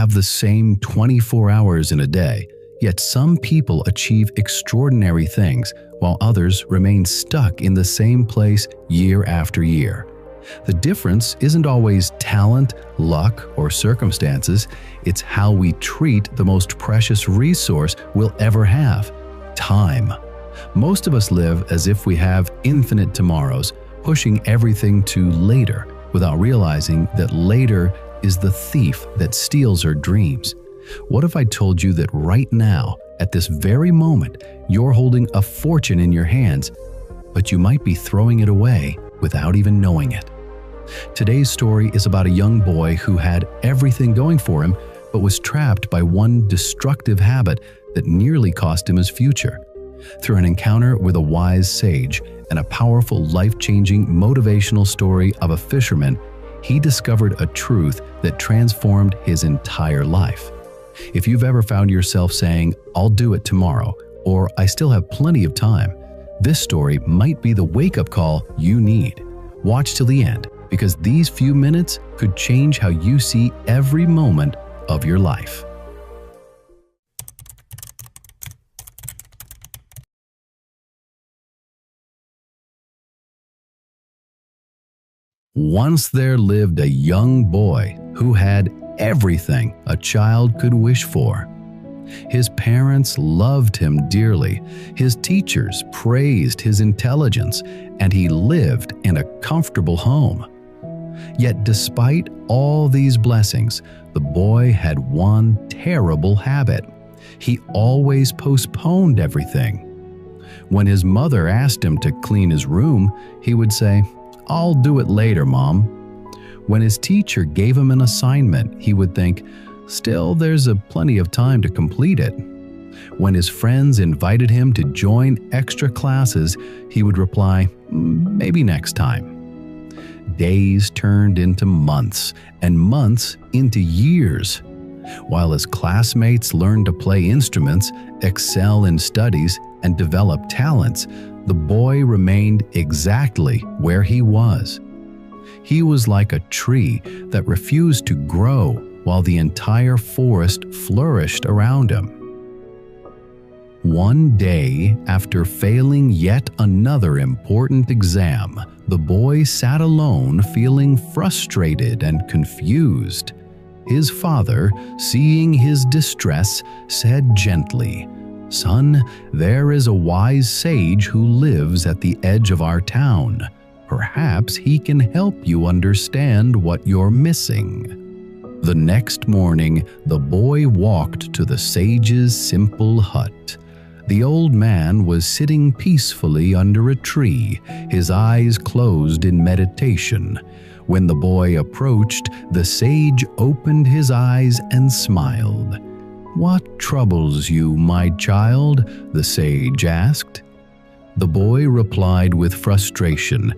have the same 24 hours in a day, yet some people achieve extraordinary things while others remain stuck in the same place year after year. The difference isn't always talent, luck, or circumstances. It's how we treat the most precious resource we'll ever have: time. Most of us live as if we have infinite tomorrows, pushing everything to later without realizing that later is the thief that steals our dreams. What if I told you that right now, at this very moment, you're holding a fortune in your hands, but you might be throwing it away without even knowing it? Today's story is about a young boy who had everything going for him, but was trapped by one destructive habit that nearly cost him his future. Through an encounter with a wise sage and a powerful, life-changing, motivational story of a fisherman, he discovered a truth that transformed his entire life. If you've ever found yourself saying, "I'll do it tomorrow," or "I still have plenty of time," this story might be the wake-up call you need. Watch till the end, because these few minutes could change how you see every moment of your life. Once there lived a young boy who had everything a child could wish for. His parents loved him dearly, his teachers praised his intelligence, and he lived in a comfortable home. Yet despite all these blessings, the boy had one terrible habit. He always postponed everything. When his mother asked him to clean his room, he would say, "I'll do it later, Mom." When his teacher gave him an assignment, he would think, "Still, there's plenty of time to complete it." When his friends invited him to join extra classes, he would reply, "Maybe next time." Days turned into months, and months into years. While his classmates learned to play instruments, excel in studies, and develop talents, the boy remained exactly where he was. He was like a tree that refused to grow while the entire forest flourished around him. One day, after failing yet another important exam, the boy sat alone, feeling frustrated and confused. His father, seeing his distress, said gently, "Son, there is a wise sage who lives at the edge of our town. Perhaps he can help you understand what you're missing." The next morning, the boy walked to the sage's simple hut. The old man was sitting peacefully under a tree, his eyes closed in meditation. When the boy approached, the sage opened his eyes and smiled. "What troubles you, my child?" the sage asked. The boy replied with frustration,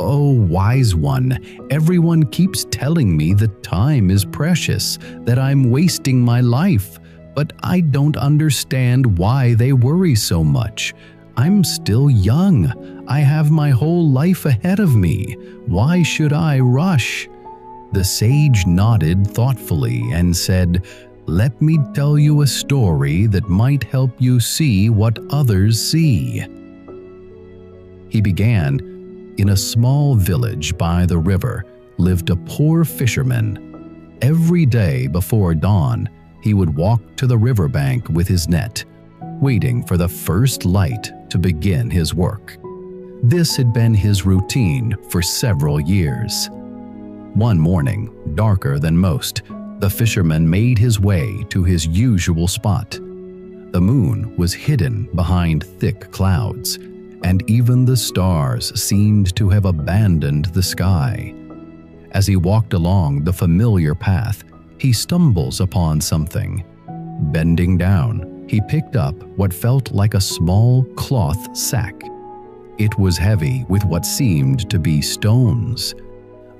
"Oh, wise one, everyone keeps telling me that time is precious, that I'm wasting my life, but I don't understand why they worry so much. I'm still young. I have my whole life ahead of me. Why should I rush?" The sage nodded thoughtfully and said, "Let me tell you a story that might help you see what others see." He began, "In a small village by the river lived a poor fisherman. Every day before dawn, he would walk to the riverbank with his net, waiting for the first light to begin his work. This had been his routine for several years. One morning, darker than most, the fisherman made his way to his usual spot. The moon was hidden behind thick clouds, and even the stars seemed to have abandoned the sky. As he walked along the familiar path, he stumbles upon something. Bending down, he picked up what felt like a small cloth sack. It was heavy with what seemed to be stones.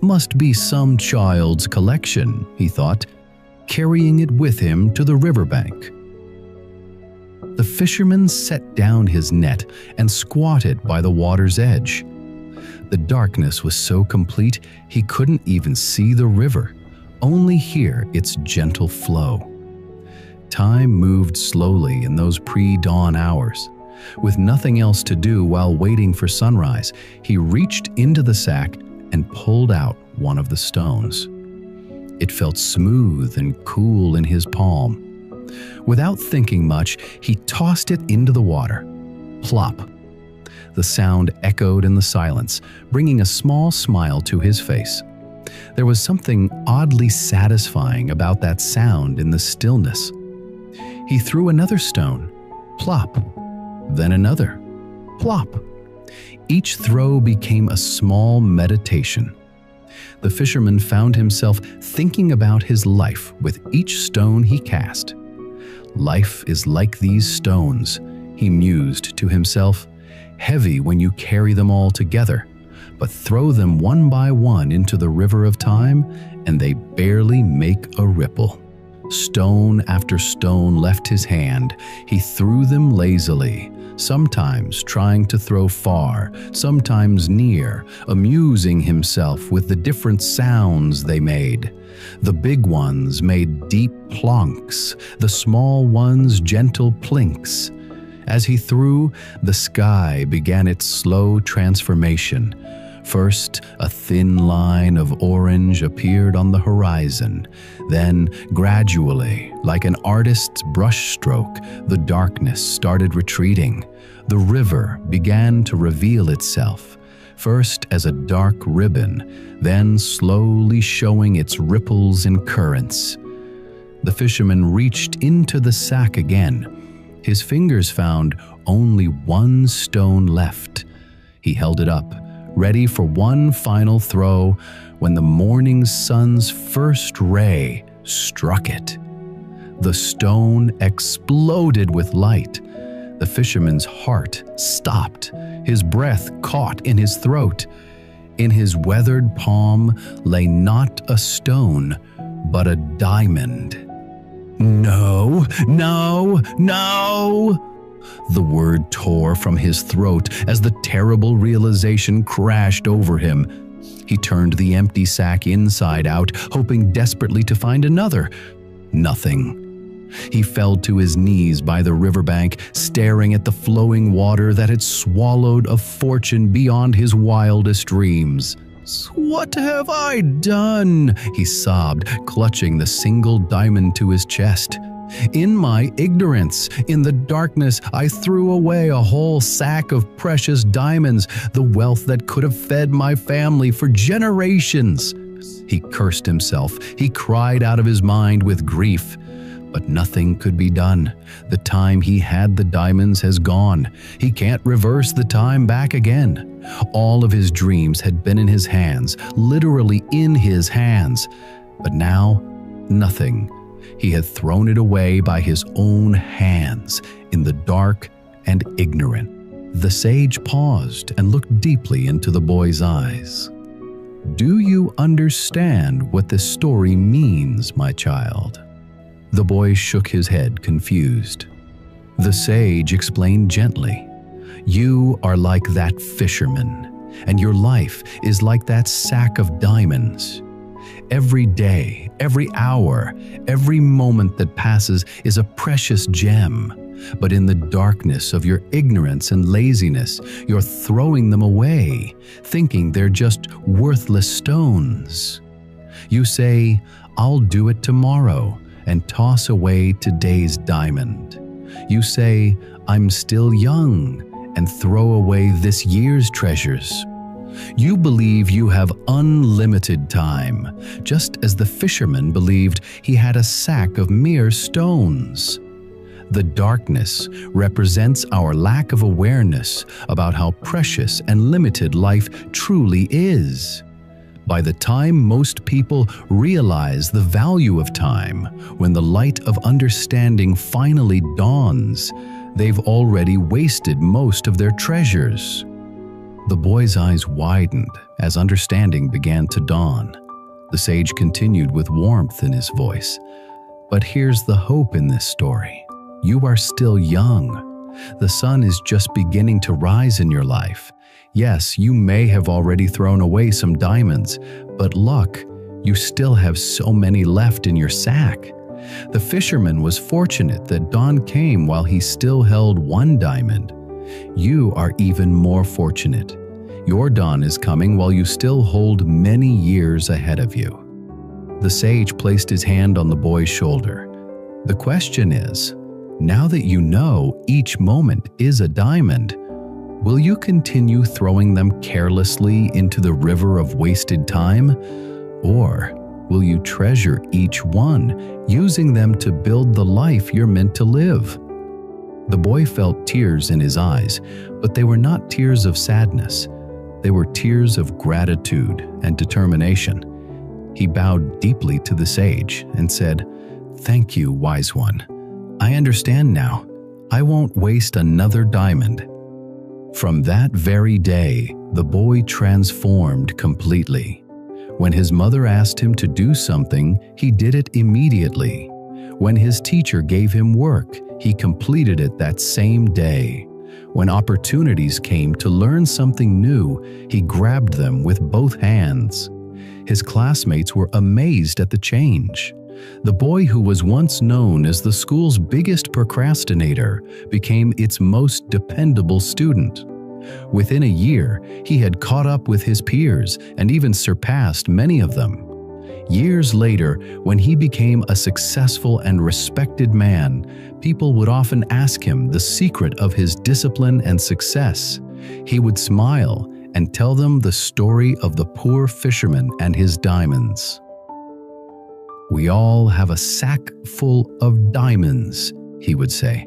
Must be some child's collection, he thought, carrying it with him to the riverbank. The fisherman set down his net and squatted by the water's edge. The darkness was so complete he couldn't even see the river. only hear its gentle flow. Time moved slowly in those pre-dawn hours. With nothing else to do while waiting for sunrise, he reached into the sack and pulled out one of the stones. It felt smooth and cool in his palm. Without thinking much, he tossed it into the water. Plop! The sound echoed in the silence, bringing a small smile to his face. There was something oddly satisfying about that sound in the stillness. He threw another stone. Plop! Then another. Plop! Each throw became a small meditation. The fisherman found himself thinking about his life with each stone he cast. Life is like these stones, he mused to himself, heavy when you carry them all together, but throw them one by one into the river of time and they barely make a ripple. Stone after stone left his hand. He threw them lazily, sometimes trying to throw far, sometimes near, amusing himself with the different sounds they made. The big ones made deep plonks, the small ones gentle plinks. As he threw, the sky began its slow transformation. First, a thin line of orange appeared on the horizon. Then, gradually, like an artist's brushstroke, the darkness started retreating. The river began to reveal itself, first as a dark ribbon, then slowly showing its ripples and currents. The fisherman reached into the sack again. His fingers found only one stone left. He held it up, ready for one final throw, when the morning sun's first ray struck it. The stone exploded with light. The fisherman's heart stopped. His breath caught in his throat. In his weathered palm lay not a stone, but a diamond. No, no, no! The word tore from his throat as the terrible realization crashed over him. He turned the empty sack inside out, hoping desperately to find another. Nothing. He fell to his knees by the riverbank, staring at the flowing water that had swallowed a fortune beyond his wildest dreams. "What have I done?" he sobbed, clutching the single diamond to his chest. "In my ignorance, in the darkness, I threw away a whole sack of precious diamonds, the wealth that could have fed my family for generations." He cursed himself. He cried out of his mind with grief. But nothing could be done. The time he had the diamonds has gone. He can't reverse the time back again. All of his dreams had been in his hands, literally in his hands. But now, nothing. He had thrown it away by his own hands, in the dark and ignorant. The sage paused and looked deeply into the boy's eyes. "Do you understand what this story means, my child?" The boy shook his head, confused. The sage explained gently, "You are like that fisherman, and your life is like that sack of diamonds. Every day, every hour, every moment that passes is a precious gem, but in the darkness of your ignorance and laziness, you're throwing them away, thinking they're just worthless stones. You say, 'I'll do it tomorrow,' and toss away today's diamond. You say, 'I'm still young,' and throw away this year's treasures. You believe you have unlimited time, just as the fisherman believed he had a sack of mere stones. The darkness represents our lack of awareness about how precious and limited life truly is. By the time most people realize the value of time, when the light of understanding finally dawns, they've already wasted most of their treasures." The boy's eyes widened as understanding began to dawn. The sage continued with warmth in his voice, "But here's the hope in this story. You are still young. The sun is just beginning to rise in your life. Yes, you may have already thrown away some diamonds, but luck, You still have so many left in your sack. The fisherman was fortunate that dawn came while he still held one diamond. You are even more fortunate. Your dawn is coming while you still hold many years ahead of you. The sage placed his hand on the boy's shoulder. The question is, now that you know each moment is a diamond, will you continue throwing them carelessly into the river of wasted time? Or will you treasure each one, using them to build the life you're meant to live? The boy felt tears in his eyes, but they were not tears of sadness. They were tears of gratitude and determination. He bowed deeply to the sage and said, "Thank you, wise one. I understand now. I won't waste another diamond." From that very day, the boy transformed completely. When his mother asked him to do something, he did it immediately. When his teacher gave him work, he completed it that same day. When opportunities came to learn something new, he grabbed them with both hands. His classmates were amazed at the change. The boy who was once known as the school's biggest procrastinator became its most dependable student. Within a year, he had caught up with his peers and even surpassed many of them. Years later, when he became a successful and respected man, people would often ask him the secret of his discipline and success. He would smile and tell them the story of the poor fisherman and his diamonds. "We all have a sack full of diamonds," he would say.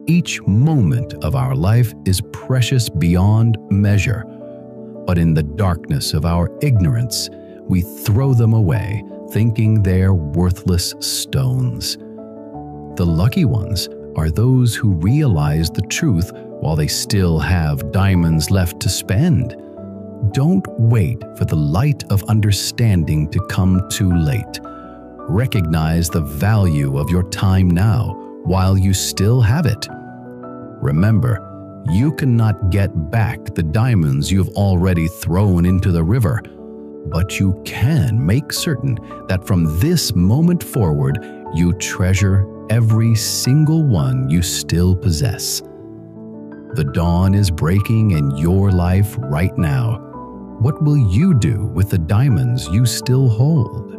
"Each moment of our life is precious beyond measure, but in the darkness of our ignorance, we throw them away, thinking they're worthless stones. The lucky ones are those who realize the truth while they still have diamonds left to spend. Don't wait for the light of understanding to come too late. Recognize the value of your time now while you still have it. Remember, you cannot get back the diamonds you've already thrown into the river, but you can make certain that from this moment forward, you treasure every single one you still possess. The dawn is breaking in your life right now. What will you do with the diamonds you still hold?"